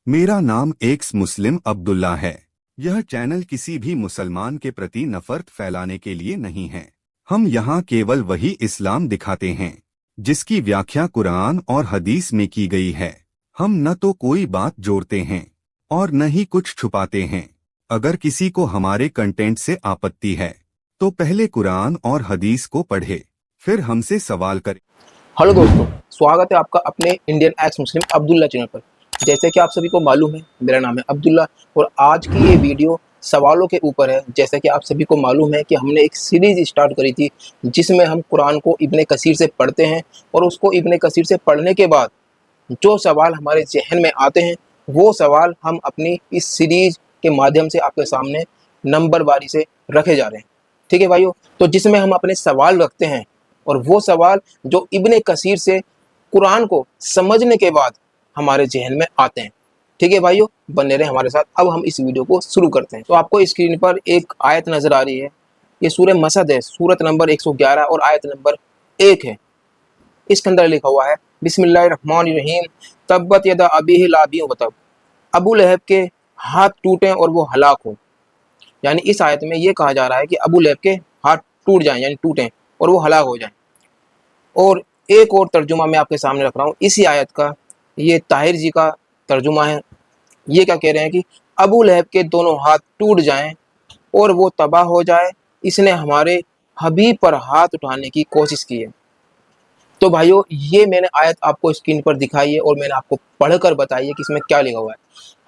मेरा नाम एक्स मुस्लिम अब्दुल्ला है। यह चैनल किसी भी मुसलमान के प्रति नफरत फैलाने के लिए नहीं है। हम यहाँ केवल वही इस्लाम दिखाते हैं जिसकी व्याख्या कुरान और हदीस में की गई है। हम न तो कोई बात जोड़ते हैं और न ही कुछ छुपाते हैं। अगर किसी को हमारे कंटेंट से आपत्ति है तो पहले कुरान और हदीस को पढ़े, फिर हमसे सवाल करे। हेलो दोस्तों, स्वागत है आपका अपने इंडियन एक्स मुस्लिम अब्दुल्ला चैनल पर। जैसे कि आप सभी को मालूम है, मेरा नाम है अब्दुल्ला और आज की ये वीडियो सवालों के ऊपर है। जैसे कि आप सभी को मालूम है कि हमने एक सीरीज स्टार्ट करी थी जिसमें हम कुरान को इब्ने कसीर से पढ़ते हैं और उसको इब्ने कसीर से पढ़ने के बाद जो सवाल हमारे जहन में आते हैं वो सवाल हम अपनी इस सीरीज के माध्यम से आपके सामने नंबरवारी से रखे जा रहे हैं। ठीक है भाइयों, तो जिसमें हम अपने सवाल रखते हैं और वो सवाल जो इब्ने कसीर से कुरान को समझने के बाद हमारे जहन में आते हैं। ठीक है भाइयों, बने रहे हमारे साथ। अब हम इस वीडियो को शुरू करते हैं। तो आपको स्क्रीन पर एक आयत नजर आ रही है। ये सूरह मसद है, सूरत नंबर 111 और आयत नंबर 1 है। इसके अंदर लिखा हुआ है, बिस्मिल्लाहिर्रहमानिर्रहीम, तब्बत यदा अबी लाबी वतब। अबू लहब के हाथ टूटे और वो हलाक हो। यानी इस आयत में ये कहा जा रहा है कि अबू लहब के हाथ टूट जाएं, यानी टूटें और वो हलाक हो जाएं। और एक और तर्जुमा मैं आपके सामने रख रहा हूँ इसी आयत का। ये ताहिर जी का तर्जुमा है। ये क्या कह रहे हैं कि अबू लहब के दोनों हाथ टूट जाएं और वो तबाह हो जाए, इसने हमारे हबीब पर हाथ उठाने की कोशिश की है। तो भाइयों, ये मैंने आयत आपको स्क्रीन पर दिखाई है और मैंने आपको पढ़कर बताई है कि इसमें क्या लिखा हुआ है।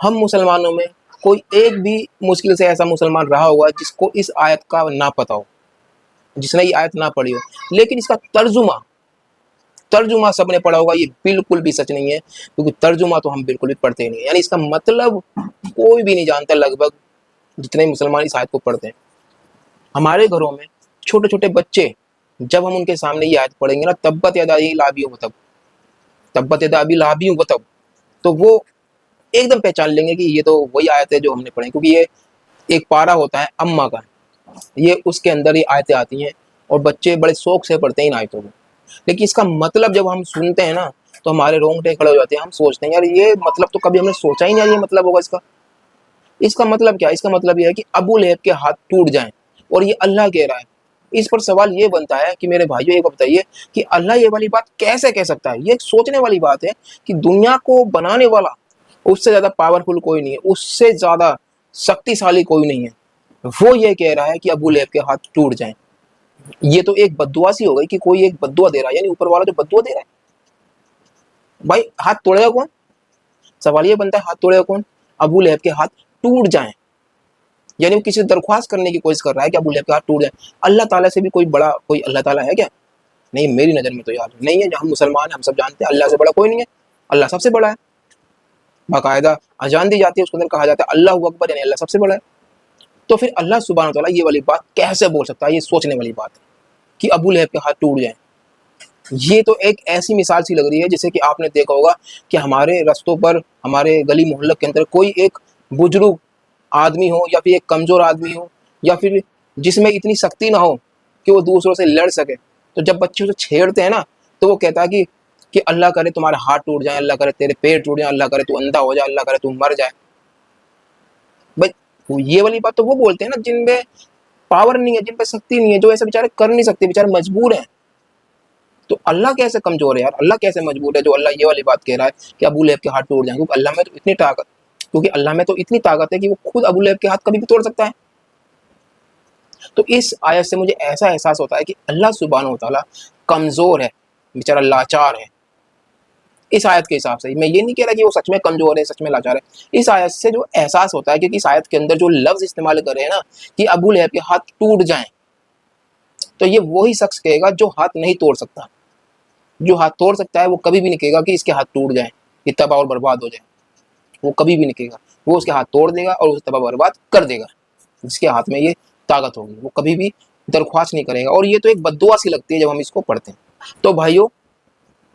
हम मुसलमानों में कोई एक भी मुश्किल से ऐसा मुसलमान रहा होगा जिसको इस आयत का ना पता हो, जिसने ये आयत ना पढ़ी हो, लेकिन इसका तर्जुमा सबने पढ़ा होगा। ये बिल्कुल भी सच नहीं है, क्योंकि तर्जुमा तो हम बिल्कुल भी पढ़ते ही नहीं, यानी इसका मतलब कोई भी नहीं जानता लगभग, जितने मुसलमान इस आयत को पढ़ते हैं। हमारे घरों में छोटे छोटे बच्चे, जब हम उनके सामने ये आयत पढ़ेंगे ना, तब्बत यदा अबी लाबियो वतब, तब्बत यदा अबी लाबियो वतब, तो वो एकदम पहचान लेंगे कि ये तो वही आयत है जो हमने पढ़ी, क्योंकि ये एक पारा होता है अम्मा का, ये उसके अंदर ये आयतें आती हैं और बच्चे बड़े शौक से पढ़ते हैं इन आयतों को। लेकिन इसका मतलब जब हम सुनते हैं ना, तो हमारे रोंगटे खड़े हो जाते हैं। हम सोचते हैं यार ये मतलब तो कभी हमने सोचा ही नहीं, यार ये मतलब होगा इसका। इसका मतलब क्या है? इसका मतलब ये है कि अबू लहब के हाथ टूट जाएं और ये अल्लाह कह रहा है। इस पर सवाल ये बनता है कि मेरे भाइयों, एक बताइए कि अल्लाह ये वाली बात कैसे कह सकता है? ये एक सोचने वाली बात है कि दुनिया को बनाने वाला, उससे ज्यादा पावरफुल कोई नहीं है, उससे ज्यादा शक्तिशाली कोई नहीं है। वो ये कह रहा है कि अबू लहब के हाथ टूट जाएं। ये तो एक बद्दुआ सी हो गई कि कोई एक बद्दुआ दे रहा है, यानी ऊपर वाला जो बद्दुआ दे रहा है। भाई हाथ तोड़ेगा कौन? सवाल ये बनता है, हाथ तोड़ेगा कौन? अबू लहब के हाथ टूट जाएं, यानी वो किसी से दरख्वास्त करने की कोशिश कर रहा है कि अबू लहब के हाथ टूट जाएं। अल्लाह ताला से भी कोई बड़ा कोई अल्लाह ताला है क्या? नहीं, मेरी नजर में तो यार नहीं है। हम मुसलमान हैं, हम सब जानते हैं अल्लाह से बड़ा कोई नहीं है। अल्लाह सबसे बड़ा है। बाकायदा अजान दी जाती है, उसके अंदर कहा जाता है अल्लाहू अकबर, यानी अल्लाह सबसे बड़ा है। तो फिर अल्लाह सुब्हानहू तआला ये वाली बात कैसे बोल सकता है? ये सोचने वाली बात है कि अबू लहब के हाथ टूट जाएं। ये तो एक ऐसी मिसाल सी लग रही है जैसे कि आपने देखा होगा कि हमारे रास्तों पर, हमारे गली मोहल्ले के अंदर कोई एक बुजुर्ग आदमी हो या फिर एक कमजोर आदमी हो या फिर जिसमें इतनी शक्ति ना हो कि वो दूसरों से लड़ सके, तो जब बच्चे उसे छेड़ते हैं ना, तो वो कहता है कि अल्लाह करे तुम्हारे हाथ टूट जाए, अल्लाह करे तेरे पैर टूट जाए, अल्लाह करे तू अंधा हो जाए, अल्लाह करे तू मर जाए। भाई ये वाली बात तो वो बोलते हैं ना जिनमें पावर नहीं है, जिन पे शक्ति नहीं है, जो ऐसे बेचारे कर नहीं सकते, बेचारे मजबूर हैं। तो अल्लाह कैसे कमजोर है यार? अल्लाह कैसे मजबूर है जो अल्लाह ये वाली बात कह रहा है कि अबू लहब के हाथ टूट जाएंगे? क्योंकि अल्लाह में तो इतनी ताकत है कि वो खुद अबू लहब के हाथ कभी भी तोड़ सकता है। तो इस आयत से मुझे ऐसा एहसास होता है कि अल्लाह सुब्हानहू व तआला कमजोर है, बेचारा लाचार है। इस आयत के हिसाब से मैं ये नहीं कह रहा कि वो सच में कमजोर है, सच में लाचार है। इस आयत से जो एहसास होता है, क्योंकि इस आयत के अंदर जो लफ्ज इस्तेमाल कर रहे हैं ना कि अबू लहब के हाथ टूट जाएं, तो ये वही शख्स कहेगा जो हाथ नहीं तोड़ सकता। जो हाथ तोड़ सकता है वो कभी भी नहीं कहेगा कि इसके हाथ टूट जाएं, ये तबाह और बर्बाद हो जाए। वो कभी भी नहीं कहेगा। वो उसके हाथ तोड़ देगा और उसे तबाह बर्बाद कर देगा। जिसके हाथ में ये ताकत होगी वो कभी भी दरख्वास्त नहीं करेगा। और ये तो एक बद्दुआ सी लगती है जब हम इसको पढ़ते हैं। तो भाइयों,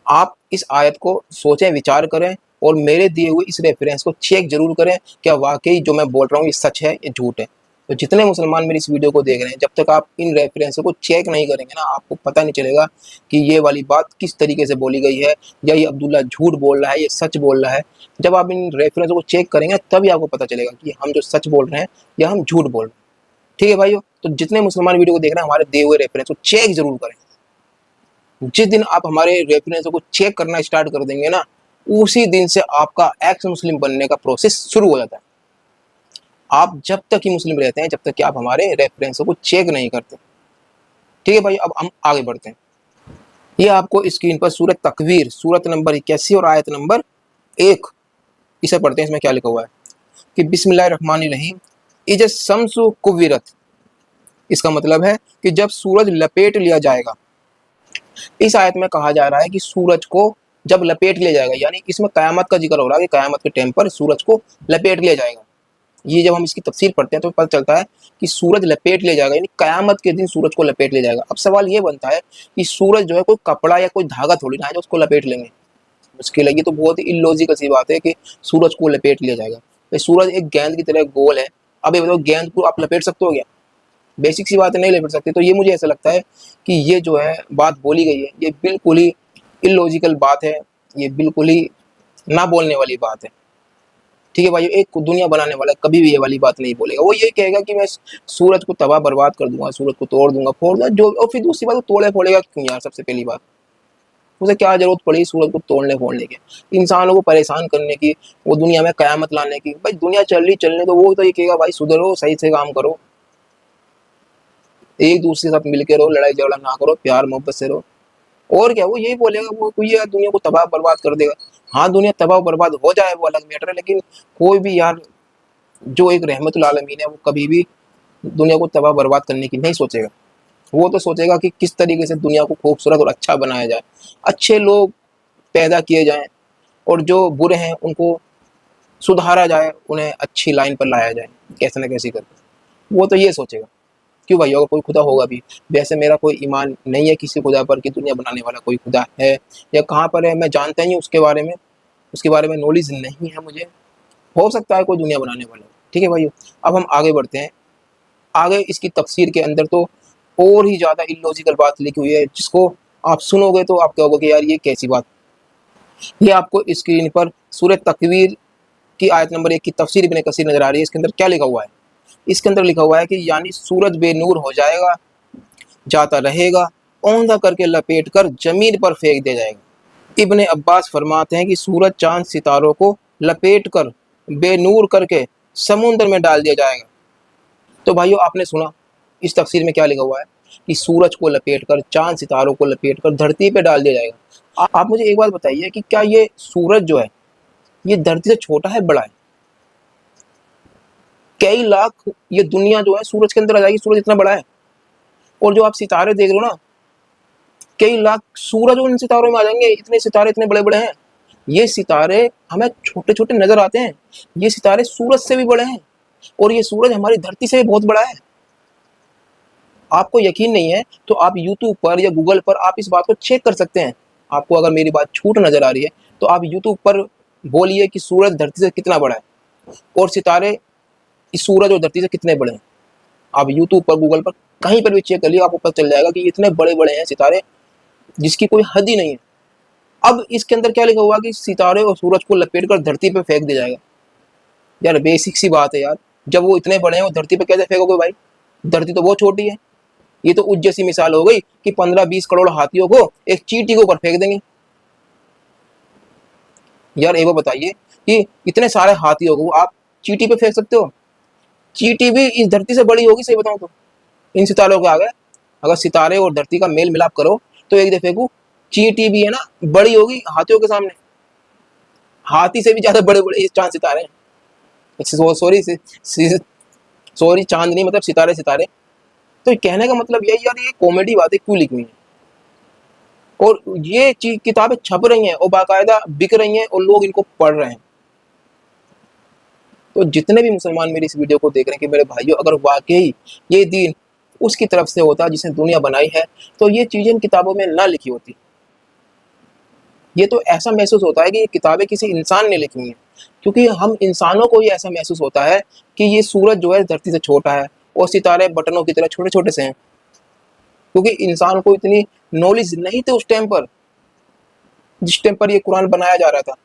आप इस आयत को सोचें, विचार करें और मेरे दिए हुए इस रेफरेंस को चेक जरूर करें, क्या वाकई जो मैं बोल रहा हूँ ये सच है या झूठ है। तो जितने मुसलमान मेरी इस वीडियो को देख रहे हैं, जब तक आप इन रेफरेंसों को चेक नहीं करेंगे ना, आपको पता नहीं चलेगा कि ये वाली बात किस तरीके से बोली गई है, या ये अब्दुल्ला झूठ बोल रहा है, ये सच बोल रहा है। जब आप इन रेफरेंसों को चेक करेंगे तभी आपको पता चलेगा कि हम जो सच बोल रहे हैं या हम झूठ बोल रहे हैं। ठीक है भाइयों, तो जितने मुसलमान वीडियो को देख रहे हैं, हमारे दिए हुए रेफरेंस को चेक जरूर करें। जिस दिन आप हमारे रेफरेंसों को चेक करना स्टार्ट कर देंगे ना, उसी दिन से आपका एक्स मुस्लिम बनने का प्रोसेस शुरू हो जाता है। आप जब तक ही मुस्लिम रहते हैं, जब तक कि आप हमारे रेफरेंसों को चेक नहीं करते। ठीक है भाई, अब हम आगे बढ़ते हैं। ये आपको स्क्रीन पर सूरत तकवीर, सूरत नंबर 81 और आयत नंबर 1, इसे पढ़ते हैं। इसमें क्या लिखा हुआ है कि बिस्मिल्लाहिर्रहमानिर्रहीम इज शम्सु कुव्विरत। इसका मतलब है कि जब सूरज लपेट लिया जाएगा। इस आयत में कहा जा रहा है कि सूरज को जब लपेट लिया जाएगा, यानी इसमें कयामत का जिक्र हो रहा है कि कयामत के टाइम पर सूरज को लपेट लिया जाएगा। ये जब हम इसकी तफसीर पढ़ते हैं तो पता चलता है कि सूरज लपेट लिया जाएगा, यानी कयामत के दिन सूरज को लपेट लिया जाएगा। अब सवाल ये बनता है कि सूरज जो है कोई कपड़ा या कोई धागा थोड़ी ना है जो उसको लपेट लेंगे। उसके लिए तो बहुत ही इलॉजिकल सी बात है कि सूरज को लपेट लिया जाएगा। तो सूरज एक गेंद की तरह गोल है। अब ये बताओ, गेंद को आप लपेट सकते हो क्या? बेसिक सी बात है, नहीं लपेट सकते। तो ये मुझे ऐसा लगता है कि ये जो है बात बोली गई है, ये बिल्कुल ही इलॉजिकल बात है, ये बिल्कुल ही ना बोलने वाली बात है। ठीक है भाई, एक दुनिया बनाने वाला कभी भी ये वाली बात नहीं बोलेगा। वो ये कहेगा कि मैं सूरज को तबाह बर्बाद कर दूंगा, सूरज को तोड़ दूंगा, फोड़ दूंगा जो, और फिर दूसरी बात, वो तोड़े फोड़ेगा क्यों यार? सबसे पहली बात, उसे क्या जरूरत पड़ी सूरज को तोड़ने फोड़ने की, इंसानों को परेशान करने की, वो दुनिया में कयामत लाने की? भाई दुनिया चल रही चलने तो, वो तो ये कहेगा भाई सुधरो, सही से काम करो, एक दूसरे के साथ मिलकर रहो, लड़ाई झगड़ा ना करो, प्यार मोहब्बत से रहो। और क्या, वो यही बोलेगा, वो ये दुनिया को तबाह बर्बाद कर देगा। हाँ, दुनिया तबाह बर्बाद हो जाए वो अलग मैटर है, लेकिन कोई भी यार जो एक रहमतुल आलमीन है, वो कभी भी दुनिया को तबाह बर्बाद करने की नहीं सोचेगा। वो तो सोचेगा कि किस तरीके से दुनिया को खूबसूरत और अच्छा बनाया जाए, अच्छे लोग पैदा किए जाएं, और जो बुरे हैं उनको सुधारा जाए, उन्हें अच्छी लाइन पर लाया जाए, कैसे न कैसे करके। वो तो ये सोचेगा। क्यों भाई, अगर कोई खुदा होगा भी, वैसे मेरा कोई ईमान नहीं है किसी खुदा पर कि दुनिया बनाने वाला कोई खुदा है या कहाँ पर है, मैं जानता ही उसके बारे में नॉलेज नहीं है मुझे। हो सकता है कोई दुनिया बनाने वाला। ठीक है भाई, अब हम आगे बढ़ते हैं। आगे इसकी तफसीर के अंदर तो और ही ज़्यादा इलॉजिकल बात लिखी हुई है, जिसको आप सुनोगे तो आप कहोगे कि यार ये कैसी बात। ये आपको स्क्रीन पर सूरत तकवीर की आयत नंबर 1 की तफसीर इब्न कसीर नजर आ रही है। इसके अंदर क्या लिखा हुआ है? इसके अंदर लिखा हुआ है कि यानी सूरज बेनूर हो जाएगा, जाता रहेगा, औंधा करके लपेट कर जमीन पर फेंक दिया जाएगा। इब्ने अब्बास फरमाते हैं कि सूरज चांद सितारों को लपेट कर बेनूर करके समुद्र में डाल दिया जाएगा। तो भाइयों, आपने सुना इस तफसीर में क्या लिखा हुआ है कि सूरज को लपेट कर, चांद सितारों को लपेट कर धरती पे डाल दिया जाएगा। आप मुझे एक बात बताइए कि क्या ये सूरज जो है ये धरती से छोटा है, बड़ा है? कई लाख ये दुनिया जो है सूरज के अंदर आ जाएगी, सूरज इतना बड़ा है। और जो आप सितारे देख रहे हो ना, कई लाख सूरज उन सितारों में आ जाएंगे, इतने सितारे इतने बड़े बड़े हैं। ये सितारे हमें छोटे छोटे नजर आते हैं, ये सितारे सूरज से भी बड़े हैं, और ये सूरज हमारी धरती से भी बहुत बड़ा है। आपको यकीन नहीं है तो आप यूट्यूब पर या गूगल पर आप इस बात को चेक कर सकते हैं। आपको अगर मेरी बात झूठ नजर आ रही है तो आप यूट्यूब पर बोलिए कि सूरज धरती से कितना बड़ा है और सितारे इस सूरज और धरती से कितने बड़े हैं। आप यूट्यूब पर, गूगल पर, कहीं पर भी चेक कर लिए, आपको पता चल जाएगा कि इतने बड़े बड़े हैं सितारे जिसकी कोई हद ही नहीं है। अब इसके अंदर क्या लिखा हुआ कि सितारे और सूरज को लपेट कर धरती पे फेंक दिया जाएगा। यार बेसिक सी बात है यार, जब वो इतने बड़े हैं वो धरती पे कैसे फेंकोगे भाई? धरती तो बहुत छोटी है। ये तो उस जैसी मिसाल हो गई कि 15-20 करोड़ हाथियों को एक चींटी के ऊपर फेंक देंगे। यार एक बार बताइए कि इतने सारे हाथियों को आप चींटी पे फेंक सकते हो? चींटी भी इस धरती से बड़ी होगी, सही बताऊं तो, इन सितारों के आगे। अगर सितारे और धरती का मेल मिलाप करो तो एक दफे को चींटी भी है ना बड़ी होगी हाथियों के सामने। हाथी से भी ज्यादा बड़े बड़े चांद सितारे हैं। सॉरी, चांद नहीं, मतलब सितारे। तो कहने का मतलब यही यार, ये कॉमेडी बातें क्यों लिखी हुई है? और ये किताबें छप रही हैं और बाकायदा बिक रही हैं और लोग इनको पढ़ रहे हैं। तो जितने भी मुसलमान मेरी इस वीडियो को देख रहे हैं कि मेरे भाइयों, अगर वाकई ये दीन उसकी तरफ से होता जिसने दुनिया बनाई है तो ये चीजें इन किताबों में ना लिखी होती। ये तो ऐसा महसूस होता है कि ये किताबें किसी इंसान ने लिखी हैं, क्योंकि हम इंसानों को ही ऐसा महसूस होता है कि ये सूरज जो है धरती से छोटा है, और सितारे बटनों की तरह छोटे छोटे से हैं, क्योंकि इंसान को इतनी नॉलेज नहीं थी उस टाइम पर जिस टाइम पर ये कुरान बनाया जा रहा था।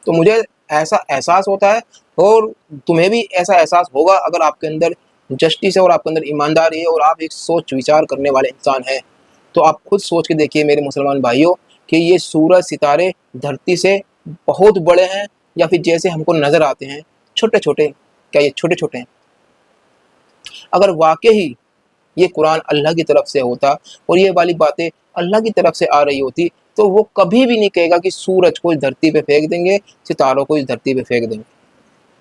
तो मुझे ऐसा एहसास होता है, और तुम्हें भी ऐसा एहसास होगा अगर आपके अंदर जस्टिस है और आपके अंदर ईमानदारी है और आप एक सोच विचार करने वाले इंसान हैं। तो आप खुद सोच के देखिए मेरे मुसलमान भाइयों कि ये सूरज सितारे धरती से बहुत बड़े हैं या फिर जैसे हमको नज़र आते हैं छोटे छोटे, क्या ये छोटे छोटे हैं? अगर वाकई ये कुरान अल्लाह की तरफ से होता और ये वाली बातें अल्लाह की तरफ से आ रही होती, तो वो कभी भी नहीं कहेगा कि सूरज को इस धरती पे फेंक देंगे, सितारों को इस धरती पे फेंक देंगे,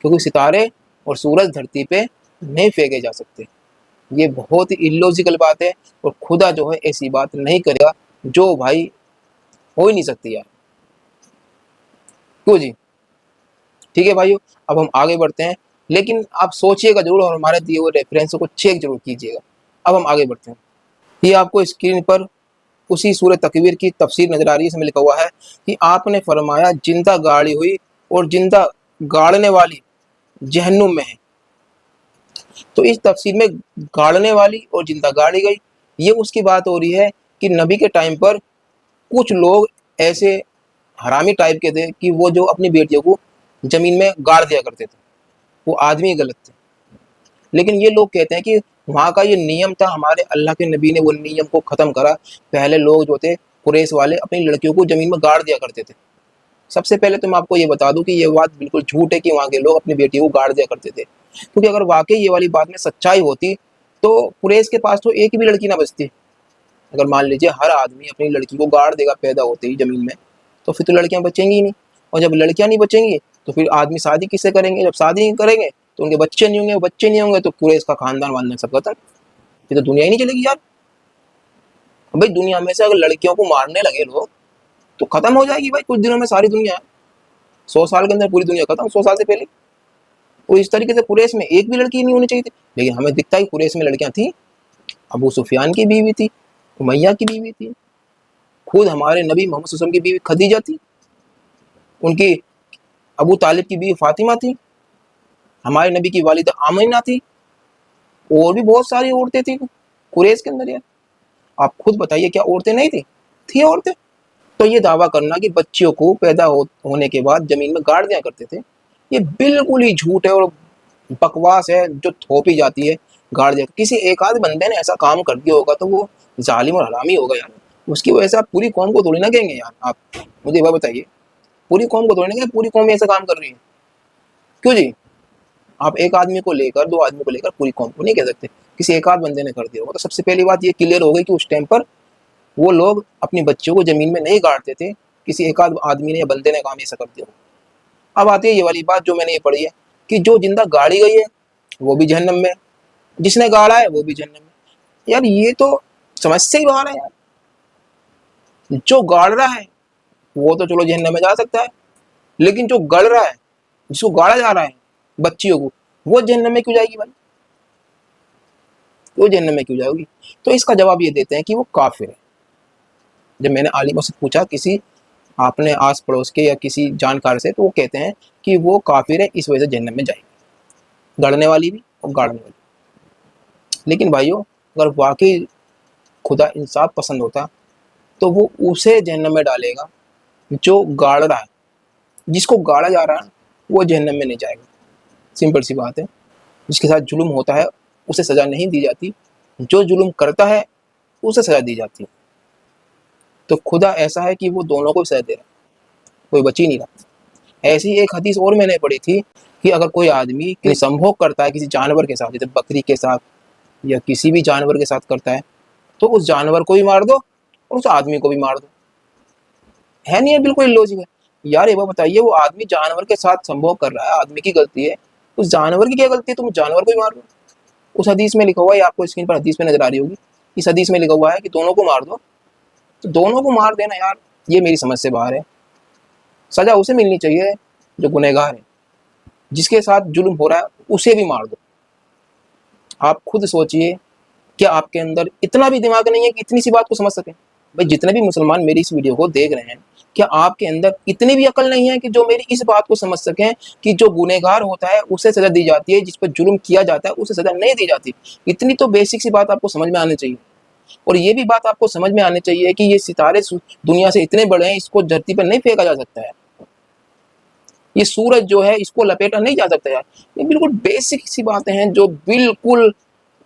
क्योंकि सितारे और सूरज धरती पे नहीं फेंके जा सकते। ये बहुत ही इलॉजिकल बात है, और खुदा जो है ऐसी बात नहीं करेगा, जो भाई हो ही नहीं सकती यार। क्यों जी? ठीक है भाइयों, अब हम आगे बढ़ते हैं, लेकिन आप सोचिएगा जरूर और हमारे दिए हुए रेफरेंस को चेक जरूर कीजिएगा। अब हम आगे बढ़ते हैं। ये आपको स्क्रीन पर उसी सूरह तकवीर की तफसीर नजर आ रही है। इसमें लिखा हुआ है कि आपने फरमाया जिंदा गाड़ी हुई और जिंदा गाड़ने वाली जहन्नुम में है। तो इस तफसीर में गाड़ने वाली और जिंदा गाड़ी गई, ये उसकी बात हो रही है कि नबी के टाइम पर कुछ लोग ऐसे हरामी टाइप के थे कि वो जो अपनी बेटियों को जमीन में गाड़ दिया करते थे। वो आदमी गलत थे, लेकिन ये लोग कहते हैं कि वहाँ का ये नियम था, हमारे अल्लाह के नबी ने वो नियम को ख़त्म करा। पहले लोग जो थे कुरैश वाले अपनी लड़कियों को ज़मीन में गाड़ दिया करते थे। सबसे पहले तो मैं आपको ये बता दूं कि ये बात बिल्कुल झूठ है कि वहाँ के लोग अपनी बेटियों को गाड़ दिया करते थे, क्योंकि अगर वाकई ये वाली बात में सच्चाई होती तो कुरैश के पास तो एक भी लड़की ना बचती। अगर मान लीजिए हर आदमी अपनी लड़की को गाड़ देगा पैदा होते ही ज़मीन में, तो फिर तो लड़कियाँ बचेंगी ही नहीं, और जब लड़कियाँ नहीं बचेंगी तो फिर आदमी शादी किससे करेंगे? जब शादी नहीं करेंगे तो उनके बच्चे नहीं होंगे, बच्चे नहीं होंगे तो कुरैश का खानदान वानदान सब खत्म। ये तो दुनिया ही नहीं चलेगी यार। भाई दुनिया में से अगर लड़कियों को मारने लगे लोग तो खत्म हो जाएगी भाई कुछ दिनों में सारी दुनिया। 100 साल के अंदर पूरी दुनिया खत्म, 100 साल से पहले। और इस तरीके से कुरैश में एक भी लड़की नहीं होनी चाहिए थी, लेकिन हमें दिखता है कुरैश में लड़कियां थी। अबू सुफियान की बीवी थी, उमैया की बीवी थी, खुद हमारे नबी मोहम्मद सल्लल्लाहु अलैहि वसल्लम की बीवी खदीजा थी, उनकी अबू तालिब की बीवी फातिमा थी, हमारे नबी की वालिदा आमिना थी, और भी बहुत सारी औरतें थी कुरैश के अंदर यार। आप खुद बताइए क्या औरतें नहीं थी औरतें? तो ये दावा करना कि बच्चियों को पैदा होने के बाद जमीन में गाड़ दिया करते थे, ये बिल्कुल ही झूठ है और बकवास है जो थोपी जाती है। गाड़ दिया, किसी एक आध बंदे ने ऐसा काम कर दिया होगा तो वो जालिम और हरामी होगा यार। उसकी वजह से आप पूरी कौम को थोड़ी ना कहेंगे यार। आप मुझे वह बताइए, पूरी कौम को थोड़ी ना कहेंगे पूरी कौम ऐसा काम कर रही है? क्यों जी? आप एक आदमी को लेकर, दो आदमी को लेकर पूरी कौम को नहीं कह सकते, किसी एक आध बंदे ने कर दिया होगा। तो सबसे पहली बात ये क्लियर हो गई कि उस टाइम पर वो लोग अपनी बच्चियों को जमीन में नहीं गाड़ते थे, किसी एक आध आदमी ने या बंदे ने काम ऐसा कर दिया होगा। अब आती है ये वाली बात जो मैंने ये पढ़ी है कि जो जिंदा गाड़ी गई है वो भी जहन्नम में, जिसने गाड़ा है वो भी जहन्नम में। यार ये तो समझ से ही बाहर है यार। जो गाड़ रहा है वो तो चलो जहन्नम में जा सकता है, लेकिन जो गड़ रहा है, जिसको गाड़ा जा रहा है बच्चियों को, वो जहन्नम में क्यों जाएगी भाई? वो जहन्नम में क्यों जाएगी? तो इसका जवाब ये देते हैं कि वो काफिर है। जब मैंने आलिमों से पूछा, किसी आपने आस पड़ोस के या किसी जानकार से, तो वो कहते हैं कि वो काफिर है, इस वजह से जहन्नम में जाएगी, गड़ने वाली भी और गाड़ने वाली। लेकिन भाइयों अगर वाकई खुदा इंसाफ पसंद होता तो वो उसे जहन्नम में डालेगा जो गाड़ रहा है। जिसको गाड़ा जा रहा है वो जहन्नम में नहीं जाएगा। सिंपल सी बात है। जिसके साथ जुल्म होता है उसे सज़ा नहीं दी जाती, जो जुल्म करता है उसे सज़ा दी जाती है। तो खुदा ऐसा है कि वो दोनों को सज़ा दे रहा है, कोई बच ही नहीं रहा। ऐसी एक हदीस और मैंने पढ़ी थी कि अगर कोई आदमी संभोग करता है किसी जानवर के साथ, जैसे बकरी के साथ या किसी भी जानवर के साथ करता है, तो उस जानवर को भी मार दो और उस आदमी को भी मार दो। है नहीं है? बिल्कुल लॉजिक है यार। ये बात बताइए, वो आदमी जानवर के साथ संभोग कर रहा है, आदमी की गलती है, उस जानवर की क्या गलती है? तुम जानवर को ही मार दो। उस हदीस में लिखा हुआ है, आपको स्क्रीन पर हदीस में नजर आ रही होगी, इस हदीस में लिखा हुआ है कि दोनों को मार दो। तो दोनों को मार देना यार, ये मेरी समझ से बाहर है। सजा उसे मिलनी चाहिए जो गुनहगार है, जिसके साथ जुल्म हो रहा है उसे भी मार दो। आप खुद सोचिए, क्या आपके अंदर इतना भी दिमाग नहीं है कि इतनी सी बात को समझ सकें? भाई जितने भी मुसलमान मेरी इस वीडियो को देख रहे हैं, क्या आपके अंदर इतनी भी अकल नहीं है कि जो मेरी इस बात को समझ सकें कि जो गुनहगार होता है उसे सजा दी जाती है, जिस पर जुल्म किया जाता है उसे सजा नहीं दी जाती। इतनी तो बेसिक सी बात आपको समझ में आनी चाहिए। और ये भी बात आपको समझ में आनी चाहिए कि ये सितारे दुनिया से इतने बड़े हैं, इसको धरती पर नहीं फेंका जा सकता है। ये सूरज जो है इसको लपेटा नहीं जा सकता यार। ये बिल्कुल बेसिक सी बातें हैं जो बिल्कुल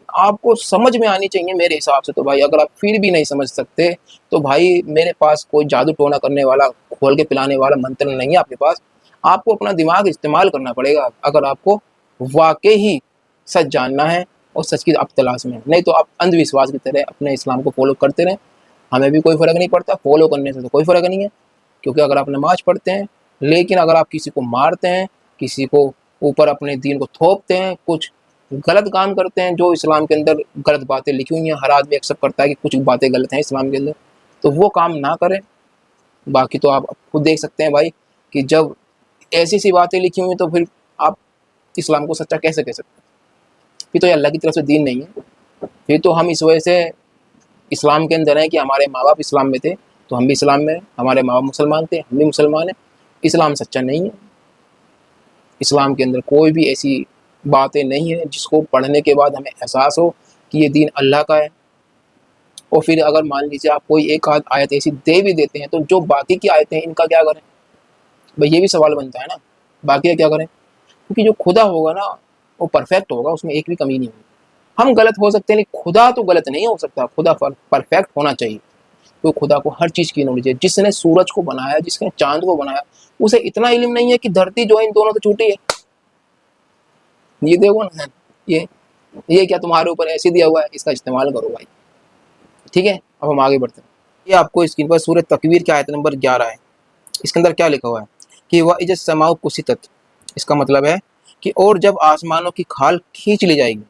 आपको समझ में आनी चाहिए मेरे हिसाब से। तो भाई अगर आप फिर भी नहीं समझ सकते तो भाई मेरे पास कोई जादू टोना करने वाला, खोल के पिलाने वाला मंत्र नहीं है आपके पास। आपको अपना दिमाग इस्तेमाल करना पड़ेगा अगर आपको वाकई ही सच जानना है और सच की आप तलाश में है। नहीं तो आप अंधविश्वास की तरह अपने इस्लाम को फॉलो करते रहें, हमें भी कोई फ़र्क नहीं पड़ता, फॉलो करने से तो कोई फ़र्क नहीं है। क्योंकि अगर आप नमाज पढ़ते हैं लेकिन अगर आप किसी को मारते हैं, किसी को ऊपर अपने दीन को थोपते हैं, कुछ गलत काम करते हैं, जो इस्लाम के अंदर गलत बातें लिखी हुई हैं, हर आदमी एक्सेप्ट करता है कि कुछ बातें गलत हैं इस्लाम के अंदर, तो वो काम ना करें। बाकी तो आप खुद देख सकते हैं भाई कि जब ऐसी सी बातें लिखी हुई हैं तो फिर आप इस्लाम को सच्चा कैसे कह सकते हैं? फिर तो ये अल्लाह की तरफ से दीन नहीं है। फिर तो हम इस वजह से इस्लाम के अंदर हैं कि हमारे माँ बाप इस्लाम में थे तो हम भी इस्लाम में हैं, हमारे माँ बाप मुसलमान थे हम भी मुसलमान हैं। इस्लाम सच्चा नहीं है। इस्लाम के अंदर कोई भी ऐसी बातें नहीं है जिसको पढ़ने के बाद हमें एहसास हो कि ये दीन अल्लाह का है। और फिर अगर मान लीजिए आप कोई एक आध आयत ऐसी दे भी देते हैं तो जो बाकी की आयतें हैं इनका क्या करें? भाई ये भी सवाल बनता है ना, बाकी का क्या करें? क्योंकि जो खुदा होगा ना वो परफेक्ट होगा, उसमें एक भी कमी नहीं होगी। हम गलत हो सकते हैं लेकिन खुदा तो गलत नहीं हो सकता, खुदा परफेक्ट होना चाहिए। तो खुदा को हर चीज़ की नॉलेज है। जिसने सूरज को बनाया, जिसने चांद को बनाया, उसे इतना इल्म नहीं है कि धरती जो है इन दोनों से छूटी है। ये देखो ना, ये क्या तुम्हारे ऊपर ऐसे दिया हुआ है, इसका इस्तेमाल करो भाई। ठीक है, अब हम आगे बढ़ते हैं। ये आपको स्क्रीन पर सूरह तकवीर की आयत नंबर 11 है। इसके अंदर क्या लिखा हुआ है कि वह इज समाउ कुसितत। इसका मतलब है कि और जब आसमानों की खाल खींच ली जाएगी।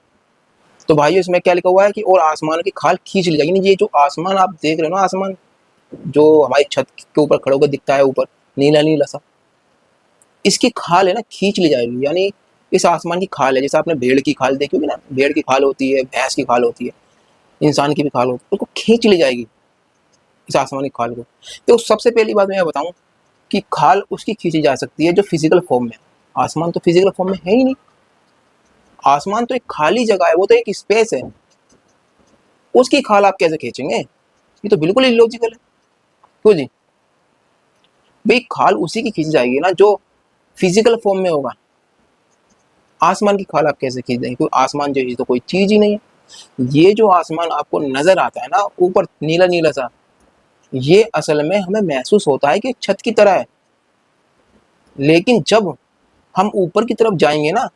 तो भाइयों इसमें क्या लिखा हुआ है कि और आसमानों की खाल खींच ली जाएगी। ये जो आसमान आप देख रहे हो ना, आसमान जो हमारी छत के ऊपर खड़े होकर दिखता है, ऊपर नीला नीला सा, इसकी खाल है ना खींच ली जाएगी। यानी इस आसमान की खाल है, जैसे आपने भेड़ की खाल देखी होगी ना, भेड़ की खाल होती है, भैंस की खाल होती है, इंसान की भी खाल होती है, उसको खींच ली जाएगी इस आसमान की खाल को। तो सबसे पहली बात मैं बताऊं कि खाल उसकी खींची जा सकती है जो फिजिकल फॉर्म में। आसमान तो फिजिकल फॉर्म में है ही नहीं। आसमान तो एक खाली जगह है, वो तो एक स्पेस है, उसकी खाल आप कैसे खींचेंगे? ये तो बिल्कुल इलॉजिकल है। क्यों जी? भाई खाल उसी की खींची जाएगी ना जो फिजिकल फॉर्म में होगा। आसमान की खाल आप कैसे खींच देंगे? क्योंकि आसमान जैसी तो कोई चीज ही नहीं है। ये जो आसमान आपको नजर आता है ना ऊपर नीला नीला सा, ये असल में हमें महसूस होता है कि छत की तरह है। लेकिन जब हम ऊपर की तरफ जाएंगे ना,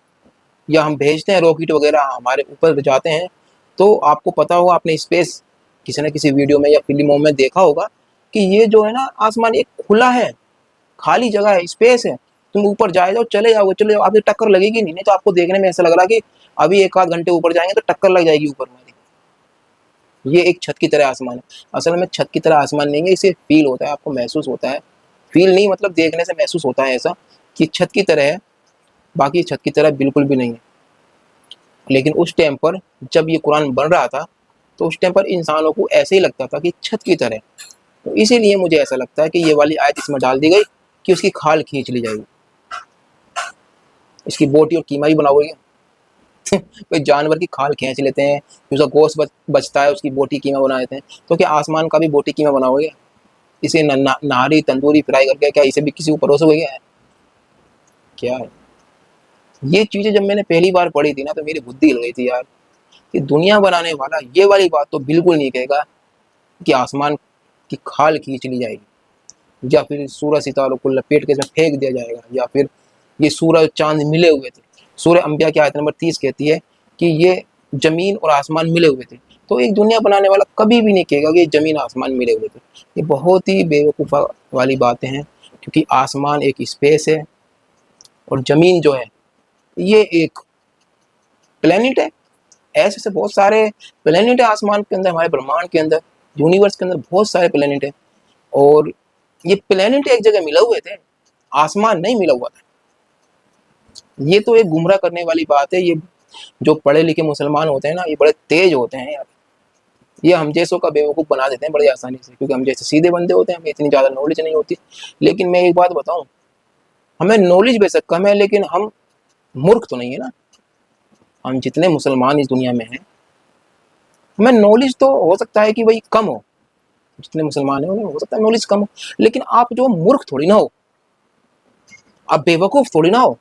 या हम भेजते हैं रॉकेट वगैरह हमारे ऊपर जाते हैं, तो आपको पता होगा, आपने स्पेस किसी न किसी वीडियो में या फिल्मों में देखा होगा कि ये जो है ना आसमान एक खुला है, खाली जगह है, स्पेस है। तुम ऊपर जाए जाओ, चले जाओ, आपसे टक्कर लगेगी नहीं तो आपको देखने में ऐसा लग रहा कि अभी एक आध घंटे ऊपर जाएंगे तो टक्कर लग जाएगी ऊपर हमारी। ये एक छत की तरह आसमान है। असल में छत की तरह आसमान नहीं है, इसे फील होता है, आपको महसूस होता है। फील नहीं मतलब देखने से महसूस होता है ऐसा कि छत की तरह है, बाकी छत की तरह बिल्कुल भी नहीं है। लेकिन उस टाइम पर जब ये कुरान बन रहा था तो उस टाइम पर इंसानों को ऐसे ही लगता था कि छत की तरह। तो इसीलिए मुझे ऐसा लगता है कि ये वाली आयत इसमें डाल दी गई कि उसकी खाल खींच ली जाएगी। इसकी बोटी और कीमा ही बनाओगे कोई जानवर की खाल खींच लेते हैं, उसका गोश्त बचता है, उसकी बोटी कीमा बना देते हैं। तो क्या आसमान का भी बोटी कीमा बनाओगे? इसे नारी तंदूरी फ्राई करके क्या इसे भी किसी को परोसोगे? क्या है ये चीज़ें? जब मैंने पहली बार पढ़ी थी ना तो मेरी बुद्धि हिल गई थी यार, कि दुनिया बनाने वाला ये वाली बात तो बिल्कुल नहीं कहेगा कि आसमान की खाल खींच ली जाएगी, या फिर सूरज सितारों को लपेट के इसमें फेंक दिया जाएगा, या फिर ये सूरज चांद मिले हुए थे। सूरह अंबिया की आयत नंबर 30 कहती है कि ये जमीन और आसमान मिले हुए थे। तो एक दुनिया बनाने वाला कभी भी नहीं कहेगा कि जमीन आसमान मिले हुए थे। ये बहुत ही बेवकूफ़ा वाली बातें हैं, क्योंकि आसमान एक स्पेस है और ज़मीन जो है ये एक प्लेनेट है। ऐसे से बहुत सारे प्लेनेट है आसमान के अंदर, हमारे ब्रह्मांड के अंदर, यूनिवर्स के अंदर बहुत सारे प्लेनेट है। और ये प्लेनेट एक जगह मिले हुए थे, आसमान नहीं मिला हुआ था। ये तो एक गुमराह करने वाली बात है। ये जो पढ़े लिखे मुसलमान होते हैं ना, ये बड़े तेज होते हैं यार। ये हम जैसों का बेवकूफ़ बना देते हैं बड़ी आसानी से, क्योंकि हम जैसे सीधे बंदे होते हैं, हमें इतनी ज़्यादा नॉलेज नहीं होती। लेकिन मैं एक बात बताऊँ, हमें नॉलेज बेशक कम है, लेकिन हम मूर्ख तो नहीं है ना। हम जितने मुसलमान इस दुनिया में हैं, हमें नॉलेज तो हो सकता है कि भाई कम हो, जितने मुसलमान हैं उन्हें हो सकता है नॉलेज कम हो, लेकिन आप जो मूर्ख थोड़ी ना हो, आप बेवकूफ़ थोड़ी ना हो।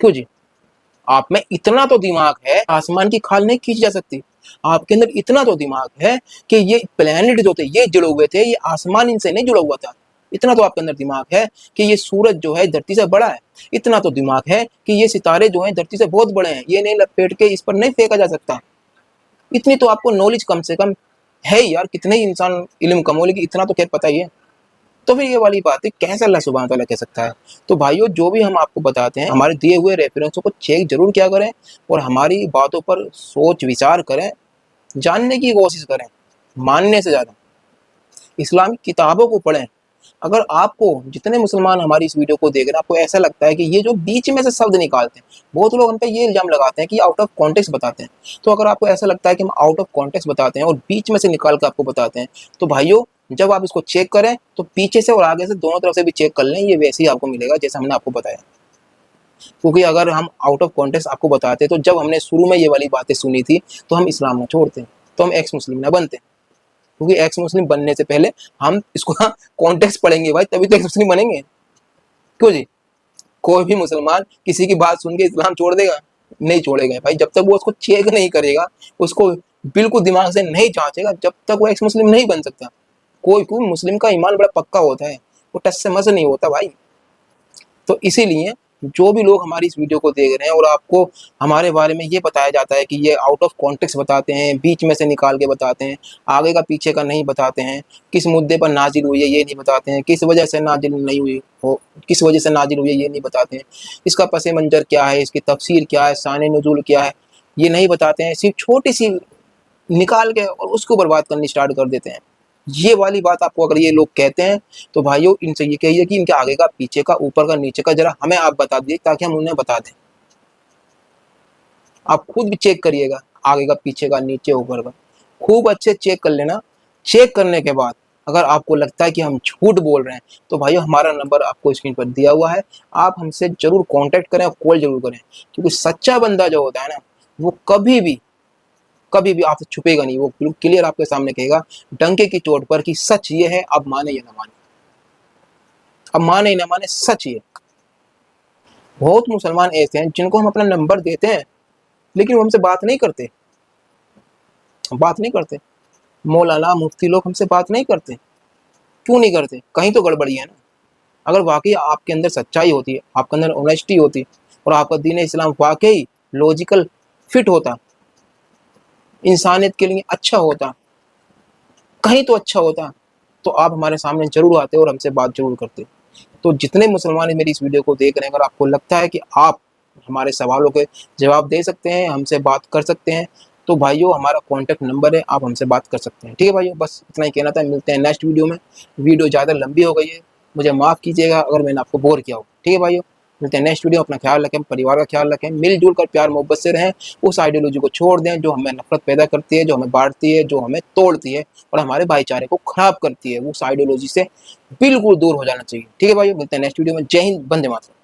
क्यों जी? आप में इतना तो दिमाग है, आसमान की खाल नहीं खींची जा सकती। आपके अंदर इतना तो दिमाग है कि ये प्लैनेट जो थे ये जुड़े हुए थे, ये आसमान इनसे नहीं जुड़ा हुआ था। इतना तो आपके अंदर दिमाग है कि ये सूरज जो है धरती से बड़ा है। इतना तो दिमाग है कि ये सितारे जो हैं धरती से बहुत बड़े हैं, ये नहीं लपेट के इस पर नहीं फेंका जा सकता। इतनी तो आपको नॉलेज कम से कम है यार। कितने ही इंसान इल्म कम हो, लेकिन इतना तो खैर पता ही है। तो फिर ये वाली बात है, कैसे अल्लाह सुब्हान तआला कह सकता है? तो भाइयों, जो भी हम आपको बताते हैं, हमारे दिए हुए रेफरेंसों को चेक जरूर किया करें और हमारी बातों पर सोच विचार करें, जानने की कोशिश करें, मानने से ज़्यादा इस्लामिक किताबों को पढ़ें। अगर आपको, जितने मुसलमान हमारी इस वीडियो को देख रहे हैं, आपको ऐसा लगता है कि ये जो बीच में से शब्द निकालते हैं, बहुत लोग हम पे ये इल्ज़ाम लगाते हैं कि आउट ऑफ कॉन्टेक्स्ट बताते हैं। तो अगर आपको ऐसा लगता है कि हम आउट ऑफ कॉन्टेक्स्ट बताते हैं और बीच में से निकाल कर आपको बताते हैं, तो भाइयों, जब आप इसको चेक करें तो पीछे से और आगे से दोनों तरफ से भी चेक कर लें, ये वैसे ही आपको मिलेगा जैसा हमने आपको बताया। क्योंकि अगर हम आउट ऑफ कॉन्टेक्स्ट आपको बताते, तो जब हमने शुरू में ये वाली बातें सुनी थी, तो हम इस्लाम ना छोड़ते, तो हम एक्स मुस्लिम ना बनते। क्योंकि एक्स मुस्लिम बनने से पहले हम इसको कॉन्टेक्स्ट पढ़ेंगे भाई, तभी तो एक्स मुस्लिम बनेंगे। क्यों जी? कोई भी मुसलमान किसी की बात सुन के इस्लाम छोड़ देगा? नहीं छोड़ेगा भाई। जब तक वो उसको चेक नहीं करेगा, उसको बिल्कुल दिमाग से नहीं जांचेगा, जब तक वो एक्स मुस्लिम नहीं बन सकता। कोई मुस्लिम का ईमान बड़ा पक्का होता है, वो टस से मस नहीं होता भाई। तो इसीलिए जो भी लोग हमारी इस वीडियो को देख रहे हैं और आपको हमारे बारे में ये बताया जाता है कि ये आउट ऑफ कॉन्टेक्स्ट बताते हैं, बीच में से निकाल के बताते हैं, आगे का पीछे का नहीं बताते हैं, किस मुद्दे पर नाजिल हुई है ये नहीं बताते हैं, किस वजह से नाजिल नहीं हुई हो, किस वजह से नाजिल हुई है ये नहीं बताते हैं, इसका पस मंजर क्या है, इसकी तफसीर क्या है, शान नुज़ूल क्या है, ये नहीं बताते हैं। सिर्फ छोटी सी निकाल के और उसको बर्बाद करनी स्टार्ट कर देते हैं। ये वाली बात आपको अगर ये लोग कहते हैं, तो भाइयों, इनसे ये कहिए कि इनके आगे का, पीछे का, ऊपर का, नीचे का जरा हमें आप बता दीजिए, ताकि हम उन्हें बता दें। आप खुद भी चेक करिएगा, आगे का, पीछे का, नीचे ऊपर का, खूब अच्छे चेक कर लेना। चेक करने के बाद अगर आपको लगता है कि हम झूठ बोल रहे हैं, तो भाइयों, हमारा नंबर आपको स्क्रीन पर दिया हुआ है, आप हमसे जरूर कांटेक्ट करें और कॉल जरूर करें। क्योंकि सच्चा बंदा जो होता है ना, वो कभी भी आपसे छुपेगा नहीं, वो बिल्कुल क्लियर आपके सामने कहेगा डंके की चोट पर कि सच ये है, अब माने या ना माने, अब माने या ना माने, सच ये। बहुत मुसलमान ऐसे हैं जिनको हम अपना नंबर देते हैं, लेकिन वो हमसे बात नहीं करते। मौलाना, मुफ्ती लोग हमसे बात नहीं करते। क्यों नहीं करते? कहीं तो गड़बड़ी है ना। अगर वाकई आपके अंदर सच्चाई होती है, आपके अंदर ऑनेस्टी होती और आपका दीन इस्लाम वाकई लॉजिकल फिट होता, इंसानियत के लिए अच्छा होता, कहीं तो अच्छा होता, तो आप हमारे सामने जरूर आते और हमसे बात जरूर करते। तो जितने मुसलमान मेरी इस वीडियो को देख रहे हैं, अगर आपको लगता है कि आप हमारे सवालों के जवाब दे सकते हैं, हमसे बात कर सकते हैं, तो भाइयों, हमारा कॉन्टैक्ट नंबर है, आप हमसे बात कर सकते हैं। ठीक है भाइयों, बस इतना ही कहना था। मिलते हैं नेक्स्ट वीडियो में। वीडियो ज़्यादा लंबी हो गई है, मुझे माफ़ कीजिएगा अगर मैंने आपको बोर किया हो। ठीक है भाइयों, मिलते हैं नेक्स्ट वीडियो। अपना ख्याल रखें, परिवार का ख्याल रखें, मिलजुल कर प्यार मोहब्बत से रहें। उस आइडियोलॉजी को छोड़ दें जो हमें नफरत पैदा करती है, जो हमें बांटती है, जो हमें तोड़ती है और हमारे भाईचारे को खराब करती है। उस आइडियोलॉजी से बिल्कुल दूर हो जाना चाहिए। ठीक है भाइयों, मिलते हैं नेक्स्ट वीडियो में। जय हिंद, वंदे मातरम।